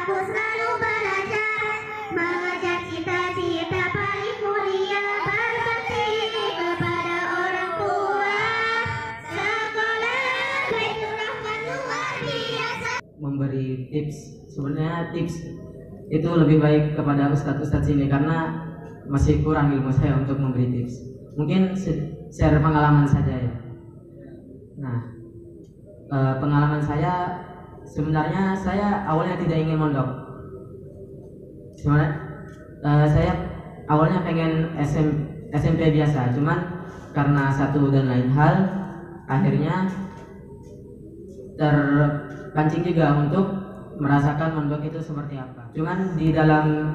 aku selalu belajar, mengejar cita-cita paling mulia, berbakti kepada orang tua. Sekolah Baitur Rahman luar biasa. Memberi tips, sebenarnya tips itu lebih baik kepada ustadz-ustadz sini karena masih kurang ilmu saya untuk memberi tips. Mungkin share pengalaman saja ya. Nah, pengalaman saya sebenarnya saya awalnya tidak ingin mondok. Sebenarnya saya awalnya pengen SMP biasa, cuman karena satu dan lain hal akhirnya terpancing juga untuk merasakan mondok itu seperti apa. Cuman di dalam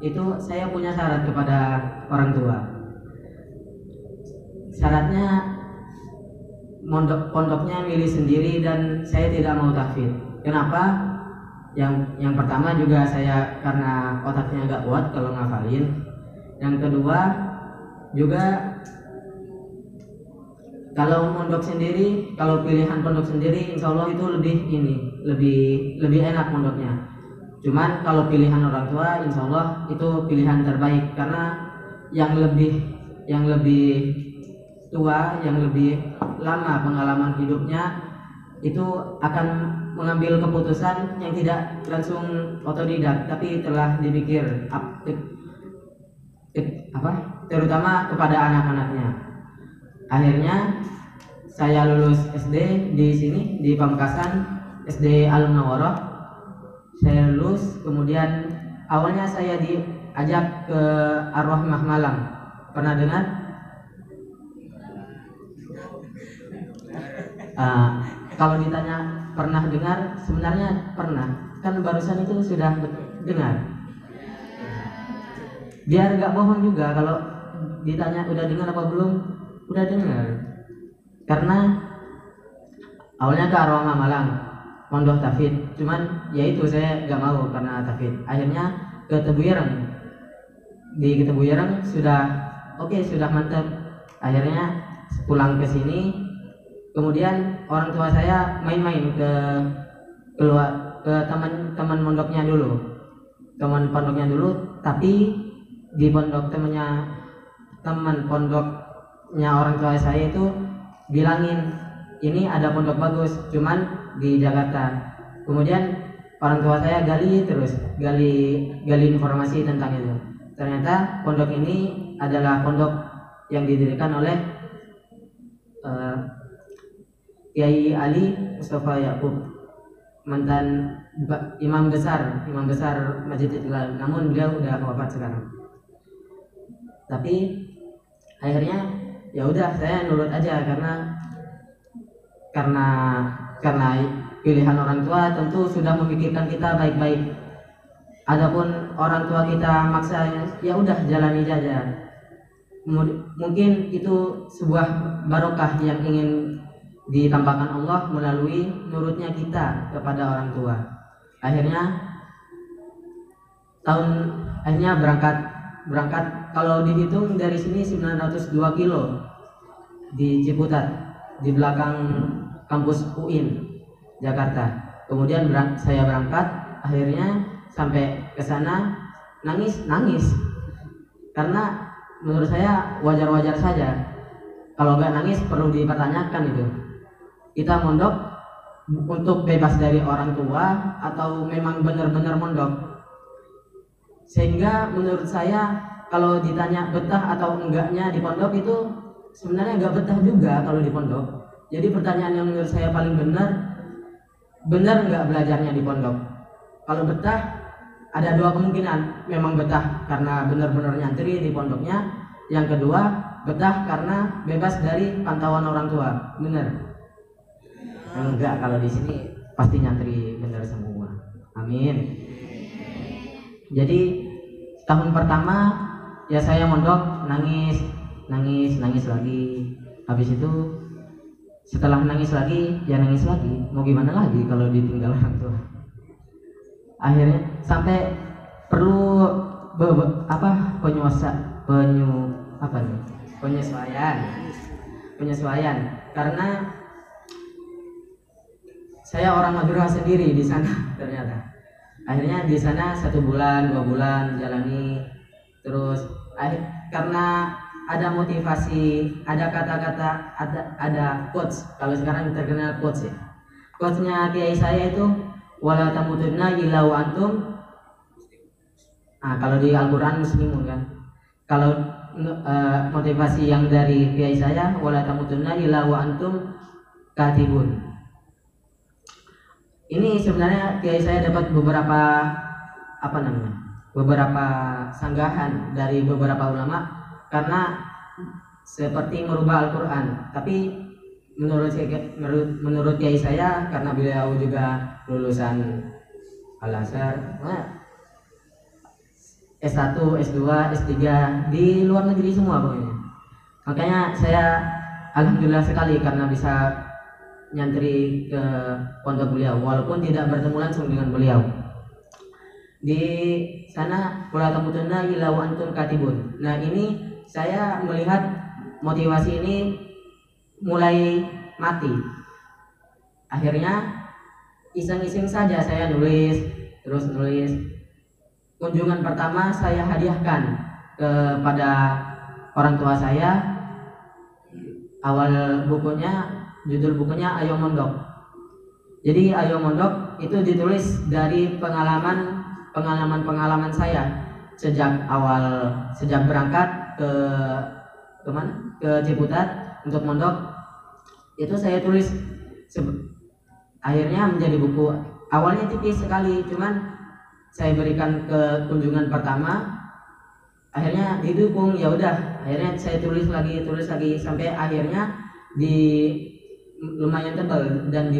itu saya punya syarat kepada orang tua. Syaratnya pondoknya milih sendiri dan saya tidak mau tahfidz. Kenapa? Yang pertama juga saya karena otaknya agak kuat kalau ngafalin. Yang kedua juga kalau mondok sendiri, kalau pilihan pondok sendiri, insya Allah itu lebih enak mondoknya. Cuman kalau pilihan orang tua, insya Allah itu pilihan terbaik karena yang lebih tua, yang lebih lama pengalaman hidupnya itu akan mengambil keputusan yang tidak langsung otodidak, tapi telah dipikir terutama kepada anak-anaknya. Akhirnya saya lulus SD di sini di Pamekasan, SD Al Munawwarah. Saya lulus, kemudian awalnya saya diajak ke Ar-Rahmah Malang. Pernah dengar? Kalau ditanya pernah dengar, sebenarnya pernah. Kan barusan itu sudah dengar. Biar nggak bohong juga kalau ditanya udah dengar apa belum, udah dengar. Karena awalnya ke Ar-Rahmah Malang, mondok tahfidz. Cuman ya itu saya nggak mau karena tahfidz. Akhirnya ke Tebuyereng. Di Tebuyereng sudah sudah mantap. Akhirnya pulang ke sini. Kemudian orang tua saya main-main ke teman pondoknya dulu, tapi di pondok teman pondoknya orang tua saya itu bilangin ini ada pondok bagus, cuman di Jakarta. Kemudian orang tua saya gali informasi tentang itu. Ternyata pondok ini adalah pondok yang didirikan oleh Kiai Ali Mustafa Yakub, mantan imam besar Masjid Istiqlal. Namun beliau udah wafat sekarang. Tapi akhirnya ya udah saya nurut aja karena pilihan orang tua tentu sudah memikirkan kita baik-baik. Adapun orang tua kita maksa, ya udah jalani saja. Mungkin itu sebuah barokah yang ingin ditampakkan Allah melalui nurutnya kita kepada orang tua. Akhirnya berangkat kalau dihitung dari sini 902 kilo di Ciputat, di belakang kampus UIN Jakarta. Kemudian saya berangkat, akhirnya sampai ke sana nangis karena menurut saya wajar-wajar saja. Kalau nggak nangis perlu dipertanyakan itu. Kita mondok untuk bebas dari orang tua atau memang benar-benar mondok? Sehingga menurut saya kalau ditanya betah atau enggaknya di pondok itu sebenarnya nggak betah juga kalau di pondok. Jadi pertanyaan yang menurut saya paling benar nggak belajarnya di pondok? Kalau betah ada dua kemungkinan, memang betah karena benar-benar nyantri di pondoknya. Yang kedua betah karena bebas dari pantauan orang tua, benar? Enggak, kalau di sini pasti nyantri benar semua. Amin. Jadi tahun pertama ya saya mondok nangis lagi. Habis itu setelah nangis lagi ya nangis lagi. Mau gimana lagi kalau ditinggal orang tua? Akhirnya sampai perlu penyesuaian karena saya orang Madura sendiri di sana ternyata. Akhirnya di sana 1 bulan 2 bulan jalani, terus karena ada motivasi, ada kata-kata, ada quotes. Kalau sekarang terkenal quotes ya. Quotesnya kiai saya itu wala tamutunna illa wa antum. Nah, kalau di Al-Quran muslimun kan. Kalau motivasi yang dari kiai saya wala tamutunna illa wa antum katibun. Ini sebenarnya kiai saya dapat beberapa beberapa sanggahan dari beberapa ulama karena seperti merubah Al-Quran. Tapi menurut kiai saya, karena beliau juga lulusan Al-Azhar, S1, S2, S3 di luar negeri semua pokoknya. Makanya saya alhamdulillah sekali karena bisa nyantri ke pondok beliau walaupun tidak bertemu langsung dengan beliau. Di sana wala tamutunna illa wa antum katibun. Nah, ini saya melihat motivasi ini mulai mati. Akhirnya iseng-iseng saja saya nulis. Kunjungan pertama saya hadiahkan kepada orang tua saya. Awal bukunya, judul bukunya Ayo Mondok. Jadi Ayo Mondok itu ditulis dari pengalaman saya sejak berangkat ke Ciputat untuk mondok. Itu saya tulis akhirnya menjadi buku. Awalnya tipis sekali, cuman saya berikan ke kunjungan pertama, akhirnya didukung. Ya udah, akhirnya saya tulis lagi sampai akhirnya lumayan tebal dan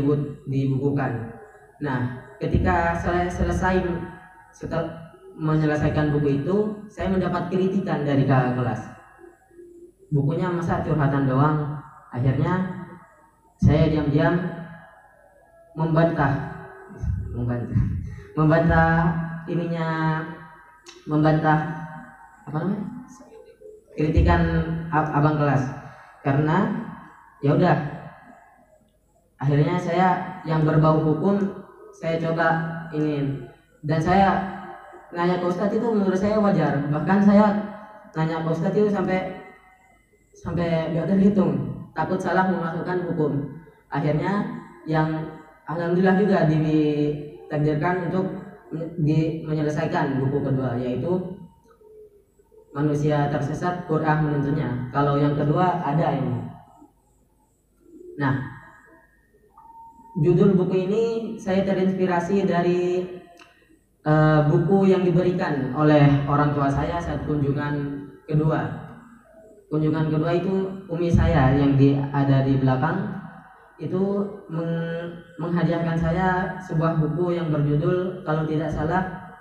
dibukukan. Nah, ketika saya setelah menyelesaikan buku itu, saya mendapat kritikan dari kakak kelas. Bukunya masa curhatan doang. Akhirnya saya diam-diam membantah kritikan abang kelas. Karena ya udah, akhirnya saya yang berbau hukum saya coba ini, dan saya nanya ke Ustadz itu menurut saya wajar. Bahkan saya nanya ke Ustadz itu sampai gak terhitung, takut salah memasukkan hukum. Akhirnya yang alhamdulillah juga ditakdirkan untuk menyelesaikan buku kedua, yaitu Manusia Tersesat Qur'an Menuntunnya. Kalau yang kedua ada ini. Nah, judul buku ini saya terinspirasi dari buku yang diberikan oleh orang tua saya saat kunjungan kedua. Kunjungan kedua itu umi saya yang ada di belakang itu menghadiahkan saya sebuah buku yang berjudul, kalau tidak salah,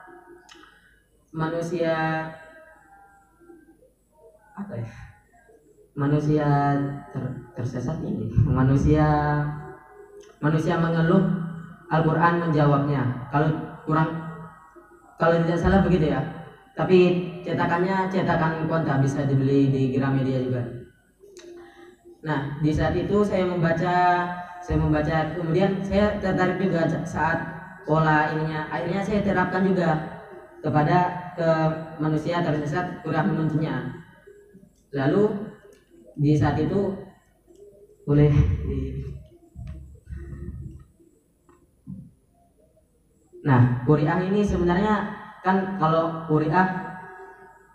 Manusia Tersesat ini, manusia mengeluh, Al-Quran menjawabnya. Kalau tidak salah begitu ya. Tapi cetakannya cetakan Konta, bisa dibeli di Gramedia juga. Nah, di saat itu saya membaca, kemudian saya tertarik juga saat pola ininya. Akhirnya saya terapkan juga ke Manusia Tersesat Qur'an Menuntunnya. Lalu di saat itu Nah, Qur'an ini sebenarnya kan, kalau Qur'an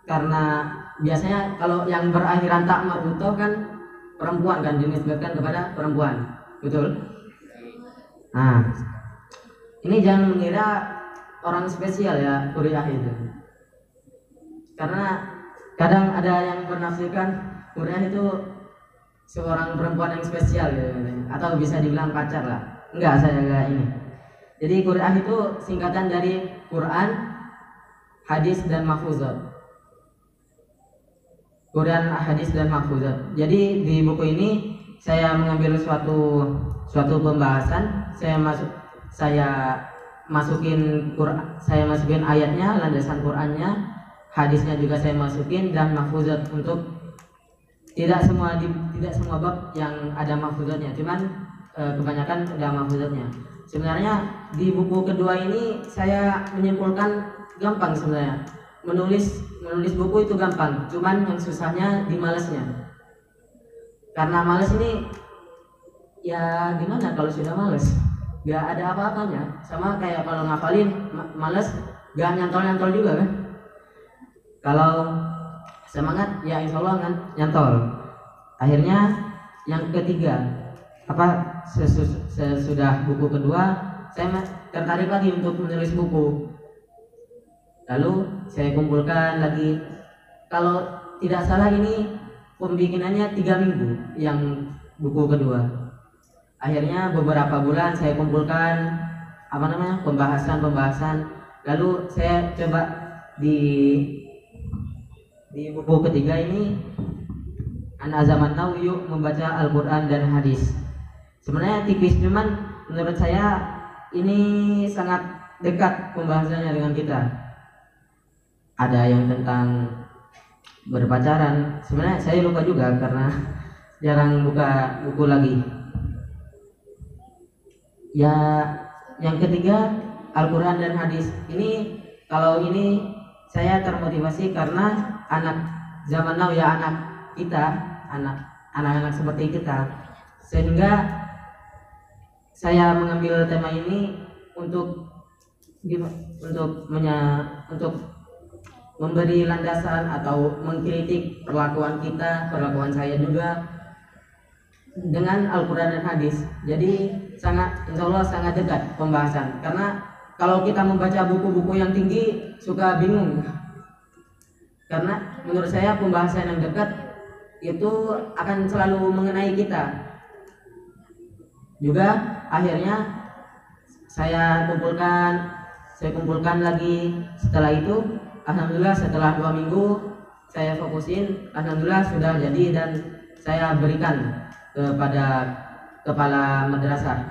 karena biasanya kalau yang berakhiran tak marbutoh kan perempuan, kan dinisbatkan kepada perempuan, betul? Nah, ini jangan mengira orang spesial ya Qur'an itu, karena kadang ada yang menafsirkan Qur'an itu seorang perempuan yang spesial gitu, atau bisa dibilang pacar lah. Enggak, saya enggak ini. Jadi Qur'an itu singkatan dari Quran, hadis, dan mahfuzat. Quran, hadis, dan mahfuzat. Jadi di buku ini saya mengambil suatu pembahasan, saya masukin ayatnya, landasan Qur'annya, hadisnya juga saya masukin, dan mahfuzat. Untuk tidak semua bab yang ada mahfuzatnya, cuman kebanyakan ada mahfuzatnya. Sebenarnya di buku kedua ini saya menyimpulkan gampang sebenarnya. Menulis buku itu gampang, cuman yang susahnya di malesnya. Karena males ini ya gimana kalau sudah males? Gak ada apa-apanya. Sama kayak kalau ngafalin males, gak nyantol-nyantol juga kan? Kalau semangat ya insya Allah nyantol. Akhirnya yang ketiga, sesudah buku kedua saya tertarik lagi untuk menulis buku. Lalu saya kumpulkan lagi. Kalau tidak salah ini pembikinannya 3 minggu yang buku kedua. Akhirnya beberapa bulan saya kumpulkan pembahasan. Lalu saya coba di buku ketiga ini Ana Zaman Now yuk membaca Al-Quran dan hadis. Sebenarnya tipis, cuman menurut saya ini sangat dekat pembahasannya dengan kita. Ada yang tentang berpacaran. Sebenarnya saya lupa juga karena jarang buka buku lagi. Ya, yang ketiga Al-Quran dan hadis. Kalau ini saya termotivasi karena anak zaman now ya, anak kita, anak-anak seperti kita, sehingga saya mengambil tema ini untuk memberi landasan atau mengkritik perlakuan saya juga dengan Al-Quran dan hadis. Jadi insya Allah sangat dekat pembahasan. Karena kalau kita membaca buku-buku yang tinggi suka bingung. Karena menurut saya pembahasan yang dekat itu akan selalu mengenai kita. Juga akhirnya saya kumpulkan lagi. Setelah itu alhamdulillah setelah 2 minggu saya fokusin, alhamdulillah sudah jadi dan saya berikan kepada kepala madrasah.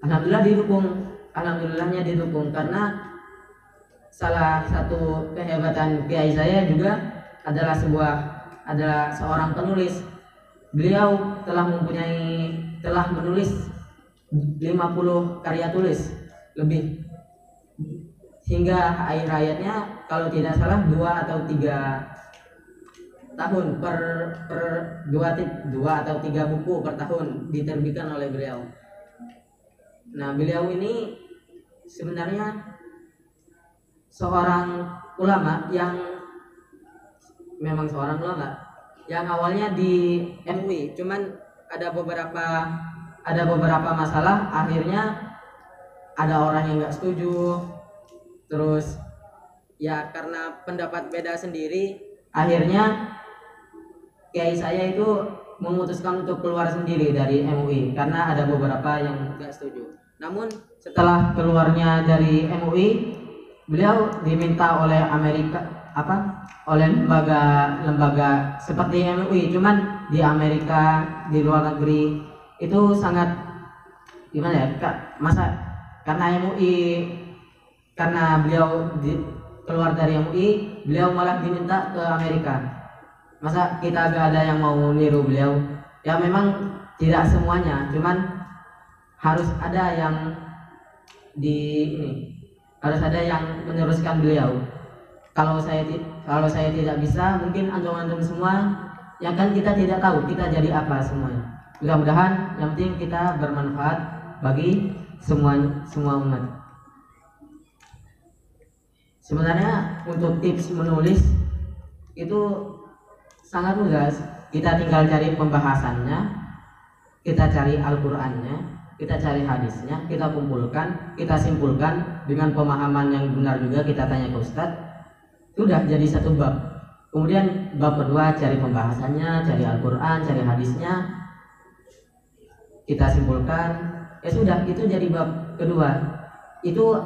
Alhamdulillahnya didukung karena salah satu kehebatan kiai saya juga adalah seorang penulis. Beliau telah menulis 50 karya tulis lebih, hingga akhir hayatnya kalau tidak salah 2 atau 3 tahun per 2 atau 3 buku per tahun diterbitkan oleh beliau. Nah, beliau ini sebenarnya seorang ulama yang awalnya di MUI, cuman ada beberapa masalah, akhirnya ada orang yang nggak setuju, terus ya karena pendapat beda sendiri, akhirnya kiai saya itu memutuskan untuk keluar sendiri dari MUI karena ada beberapa yang nggak setuju. Namun setelah keluarnya dari MUI, beliau diminta oleh oleh lembaga seperti MUI, cuman di Amerika, di luar negeri itu sangat gimana ya, karena beliau keluar dari MUI, beliau malah diminta ke Amerika. Masa kita gak ada yang mau niru beliau? Ya memang tidak semuanya, cuman harus ada yang harus ada yang meneruskan beliau. Kalau saya tidak bisa, mungkin antum-antum semua yang kan kita tidak tahu kita jadi apa semuanya. Mudah-mudahan yang penting kita bermanfaat bagi semua umat. Sebenarnya untuk tips menulis itu sangat mudah. Kita tinggal cari pembahasannya, kita cari Al-Qur'annya, kita cari hadisnya, kita kumpulkan, kita simpulkan dengan pemahaman yang benar juga, kita tanya ke Ustadz. Sudah jadi satu bab. Kemudian bab kedua cari pembahasannya, cari Al-Qur'an, cari hadisnya, kita simpulkan. Ya sudah, itu jadi bab kedua. Itu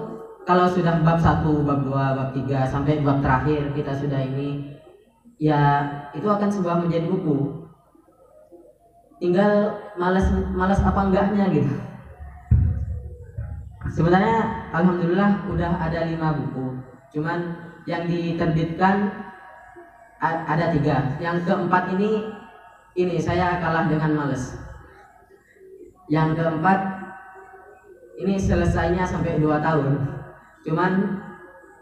kalau sudah bab 1, bab 2, bab 3 sampai bab terakhir kita sudah ini, ya itu akan sebuah menjadi buku. Tinggal malas apa enggaknya gitu. Sebenarnya alhamdulillah udah ada 5 buku. Cuman yang diterbitkan ada 3. Yang keempat ini saya kalah dengan malas. Yang keempat ini selesainya sampai 2 tahun. Cuman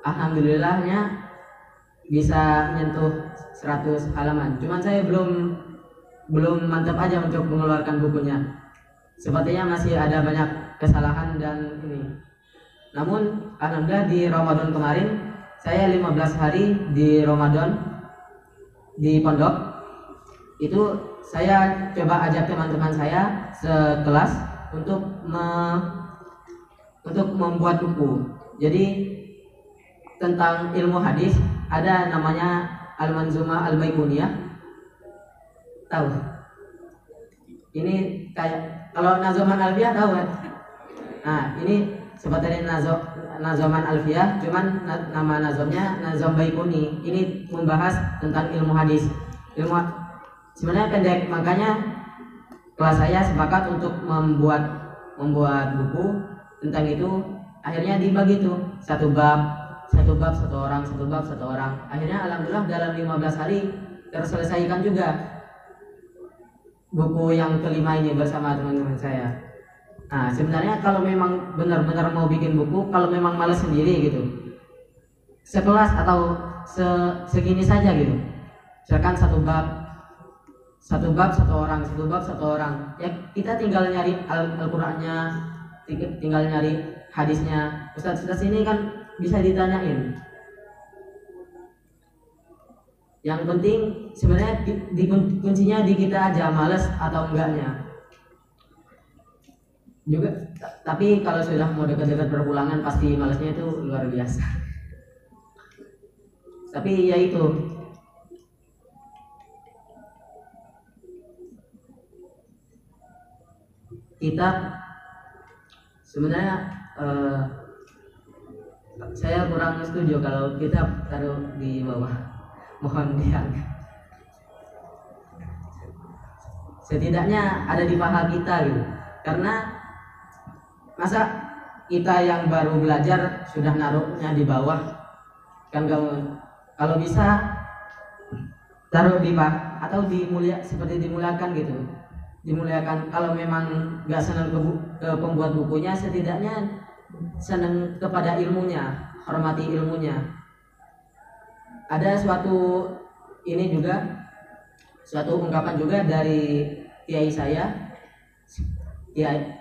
alhamdulillahnya bisa menyentuh 100 halaman. Cuman saya belum mantap aja untuk mengeluarkan bukunya. Sepertinya masih ada banyak kesalahan dan ini. Namun alhamdulillah di Ramadan kemarin saya 15 hari di Ramadan di pondok itu saya coba ajak teman-teman saya sekelas untuk membuat buku. Jadi tentang ilmu hadis ada namanya Al-Manzumah Al-Baiquniyah. Tahu? Ini kayak kalau Nazoman Alfiyah tahu kan? Nah, ini seperti Nazoman Alfiyah, cuman nama nazomnya Nazom Baiquni. Ini membahas tentang ilmu hadis. Sebenarnya pendek, makanya kelas saya sepakat untuk membuat buku tentang itu. Akhirnya dibagi tuh satu bab satu orang. Akhirnya alhamdulillah dalam 15 hari terselesaikan juga buku yang kelima ini bersama teman-teman saya. Nah, sebenarnya kalau memang benar-benar mau bikin buku, kalau memang malas sendiri gitu, sekelas atau segini saja gitu. Misalkan satu bab satu orang. Ya kita tinggal nyari Al-Qur'annya, tinggal nyari hadisnya. Ustaz ini kan bisa ditanyain. Yang penting sebenarnya kuncinya di kita aja, malas atau enggaknya. Juga tapi kalau sudah mau dekat-dekat perpulangan pasti malasnya itu luar biasa. Tapi ya itu, kita sebenarnya saya kurang setuju kalau kita taruh di bawah, mohon dihargai. Setidaknya ada di paha kita gitu, karena masa kita yang baru belajar sudah naruhnya di bawah kan. Kalau bisa taruh di paha atau seperti dimuliakan gitu, dimuliakan. Kalau memang nggak senang ke pembuat bukunya, setidaknya senang kepada ilmunya, hormati ilmunya. Ada suatu ungkapan juga dari kiai saya, kiai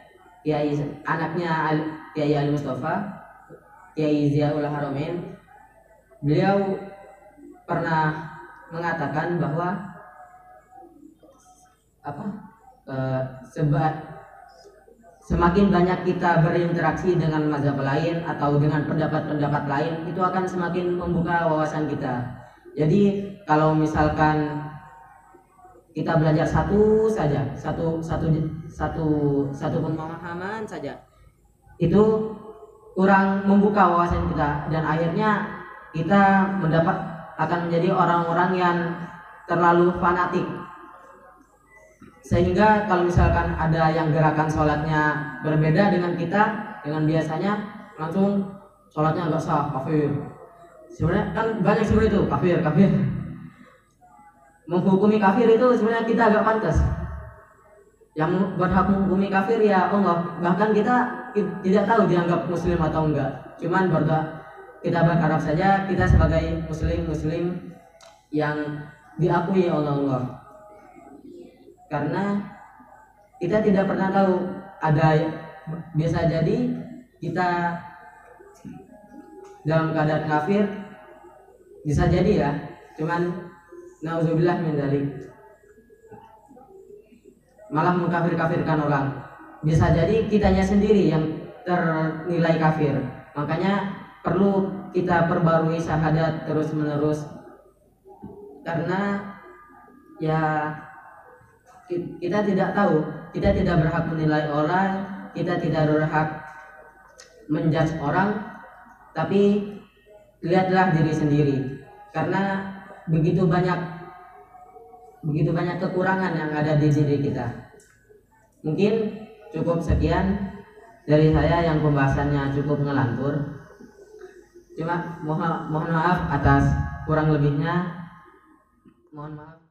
anaknya Kiai Ali Mustafa, Kiai Ziaul Haramain. Beliau pernah mengatakan bahwa semakin banyak kita berinteraksi dengan mazhab lain atau dengan pendapat-pendapat lain, itu akan semakin membuka wawasan kita. Jadi kalau misalkan kita belajar satu pemahaman saja, itu kurang membuka wawasan kita, dan akhirnya kita akan menjadi orang-orang yang terlalu fanatik. Sehingga kalau misalkan ada yang gerakan sholatnya berbeda dengan biasanya, langsung sholatnya nggak sah, kafir. Sebenarnya kan banyak seperti itu, kafir. Menghukumi kafir itu sebenarnya kita agak pantas. Yang berhak menghukumi kafir ya Allah. Bahkan kita tidak tahu dianggap muslim atau enggak. Cuman kita berharap saja kita sebagai muslim yang diakui oleh Allah. Karena kita tidak pernah tahu, bisa jadi kita dalam keadaan kafir, bisa jadi ya. Cuman nauzubillah min dzalik, malah mengkafir-kafirkan orang. Bisa jadi kitanya sendiri yang ternilai kafir. Makanya perlu kita perbarui syahadat terus-menerus, karena ya kita tidak tahu, kita tidak berhak menilai orang, kita tidak berhak menjudge orang, tapi lihatlah diri sendiri, karena begitu banyak kekurangan yang ada di diri kita. Mungkin cukup sekian dari saya yang pembahasannya cukup ngelantur. Cuma mohon maaf atas kurang lebihnya. Mohon maaf.